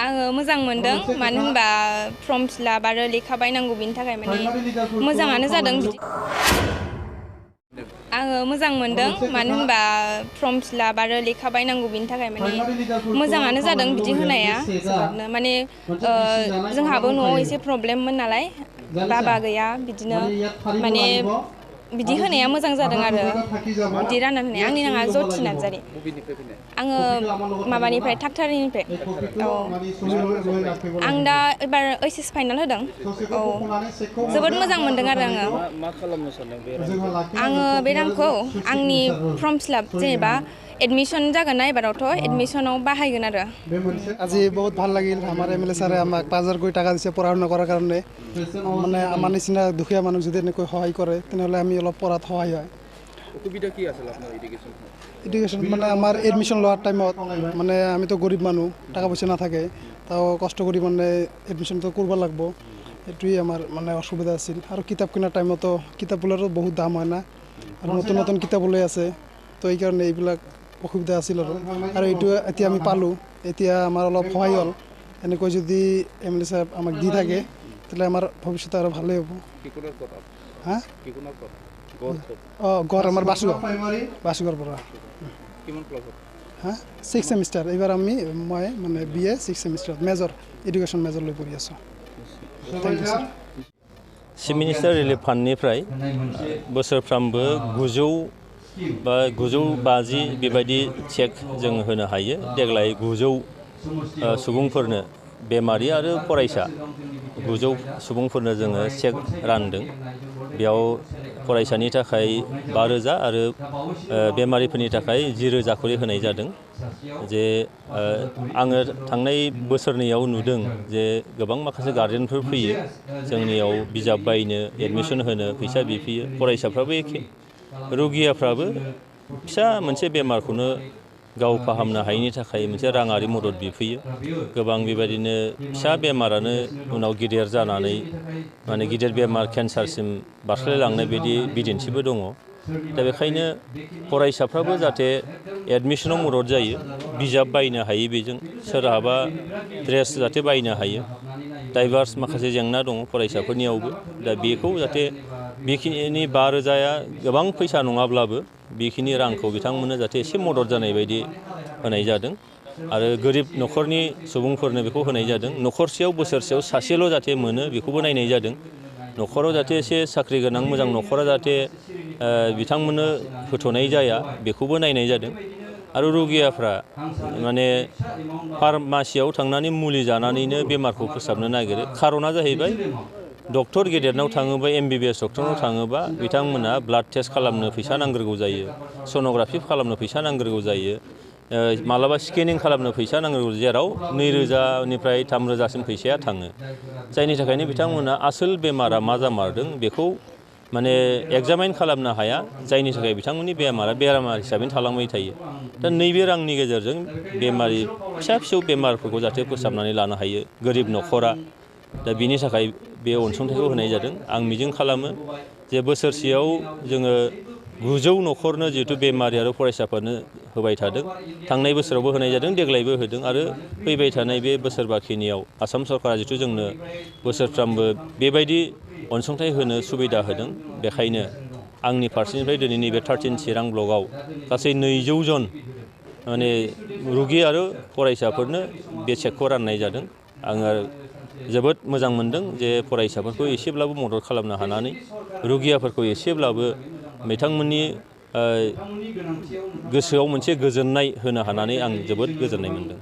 आङो मोजां मोनदों मानो होनबा फर्म फिलआप आरो लेखा बायनांगौ बिनि थाखाय माने मोजाङानो जादों बिदि आङो मोजां मोनदों मानो होनबा फर्म फिलआप आरो लेखा बायनांगौ बिनि थाखाय माने मोजाङानो जादों बिदि होनाया जोबोदनो माने जोंहाबो न'आव एसे प्रब्लेममोन नालाय बाबा गैया बिदिनो माने बिदि होनाया मोजां जादों आरो बिदि राननानै होनाया आंनि नामा जथि नार्जारि आङो माबानिफ्राय थाकथारिनिफ्राय औ आं दा एबार ओइस फाइनाल होदों औ जोबोद मोजां मोनदों आरो आङो मा खालामनो सानदों बे आङो बे रांखौ आंनि फर्म फिलआप जेनेबा एडमिशन जागोन ना एबारावथ' एडमिशनाव बाहायगोन आरो আজি বহুত ভাল লাগিল আমাৰ MLA ছাৰে আমাক 5000 কোটি টাকা দিছে পঢ়া শুনা কৰাৰ কাৰণে মানে আমাৰ নিচিনা দুখীয়া মানুহ যদি এনেকৈ সহায় কৰে তেনেহ'লে আমি অলপ পঢ়াত সহায় হয় অসুবিধা কি আছিল আপোনাৰ এডুকেশ্যন মানে আমাৰ এডমিশ্যন লোৱাৰ টাইমত মানে আমিতো গৰীব মানুহ টাকা পইচা নাথাকে তাও কষ্ট কৰি মানে এডমিশ্যনটো কৰিব লাগিব এইটোৱে আমাৰ মানে অসুবিধা আছিল আৰু কিতাপ কিনাৰ টাইমতো কিতাপবোৰৰো বহুত দাম হয় না আৰু নতুন নতুন কিতাপ ওলাই আছে তো এই কাৰণে এইবিলাক অসুবিধা আছিল আৰু এইটো এতিয়া আমি পালোঁ এতিয়া আমাৰ অলপ সহায় হ'ল এনেকৈ যদি MLA সাহেব আমাক দি থাকে তাহলে আমাৰ ভৱিষ্যতে আৰু ভালেই হ'ব হা গড় আমাৰ বাসুগাঁৱৰ পৰা হা 6 সেমিষ্টাৰ এইবাৰ মই মানে BA 6 semester major education major লৈ পঢ়ি আছোঁ thank you sir chief minister relief फान्डनिफ्राय बोसोरफ्रामबो 900 बा 950 बेबायदि चेक जों होनो हायो देग्लाय 900 सुबुंफोरनो बेमारि आरो फरायसा 900 सुबुंफोरनो जोङो चेक रानदों बेयाव फरायसानि थाखाय 5000 आरो बेमारिफोरनि थाखाय 10000 खरि होनाय जादों जे आङो थांनाय बोसोरनैयाव नुदों जे गोबां माखासे गार्जेनफोर फैयो जोंनियाव बिजाब बायनो एडमिशन होनो फैसा बिफैयो फरायसाफ्राबो एखे रुगियाफ्राबो फिसा मोनसे बेमारखौनो गाव फाहामनो हायैनि थाखाय मोनसे राङारि मदद बिफैयो गोबां बेबायदिनो फिसा बेमारानो उनाव गिदिर जानानै माने गिदिर बेमार केन्सारसिम बारस्लायलांनाय बायदि बिदिन्थिबो दङ दा बेखायनो फरायसाफ्राबो जाहाथे एडमिशनाव मदद जायो बिजाब बायनो हायो बेजों सोरहाबा ड्रेस जाहाथे बायनो हायो डाइभार्स माखासे जेंना दङ फरायसाफोरनियावबो दा बेखौ जाहाथे बेखिनि 5000आ गोबां फैसा नङाब्लाबो बेखिनि रांखौ बिथांमोननो जाहाथे एसे मदद जानाय बायदि होनाय जादों आरो गोरिब न'खरनि सुबुंफोरनो बेखौ होनाय जादों न'खरसेयाव बोसोरसेयाव सासेल' जाहाथे मोनो बेखौबो नायनाय जादों न'खराव जाहाथे एसे साख्रि गोनां मोजां न'खरा जाहाथे बिथांमोननो होथ'नाय जाया बेखौबो नायनाय जादों आरो रुगियाफ्रा माने फार्मासियाव थांनानै मुलि जानानैनो बेमारखौ फोसाबनो नागिरो खार'ना जाहैबाय डक्टर गेदेरनाव थाङोबा MBBS डक्टरनाव थाङोबा बिथांमोना ब्लाड टेस्ट खालामनो फैसा नांग्रोगौ जायो सन'ग्राफि खालामनो फैसा नांग्रोगौ जायो मालाबा स्केनिं खालामनो फैसा नांग्रोगौ जेराव 2000 निफ्राय 3000 सिम फैसाया थाङो जायनि थाखायनो बिथांमोना आसोल बेमारा मा जामारदों बेखौ माने एग्जामाइन खालामनो हाया जायनि थाखाय बिथांमोननि बेमारा बेरामार हिसाबै थालांबाय थायो दा नैबे रांनि गेजेरजों बेमारि फिसा फिसौ बेमारफोरखौ जाहाथे फोसाबनानै लानो हायो गोरिब न'खरा दा बिनि थाखाय बे अनसुंथाइखौ होनाय जादों आं मिजिं खालामो जे बोसोरसेयाव जोङो 900 न'खरनो जिहेतु बेमारि आरो फरायसाफोरनो होबाय थादों थांनाय बोसोरावबो होनाय जादों देग्लायबो होदों आरो फैबाय थानाय बे बोसोरबाखिनियाव आसाम सरकारा जिहेतु जोंनो बोसोरफ्रामबो बेबायदि अनसुंथाइ होनो सुबिदा होदों बेखायनो आंनि फारसेनिफ्राय दिनै नैबे 13 चिरां ब्लकआव गासै 200 जन माने रुगि आरो फरायसाफोरनो बे चेकखौ राननाय जादों आङो जोबोद मोजां मोनदों जे फरायसाफोरखौ एसेब्लाबो मदद खालामनो हानानै रुगियाफोरखौ एसेब्लाबो बिथांमोननि गोसोआव मोनसे गोजोननाय होनो हानानै आं जोबोद गोजोननाय मोनदों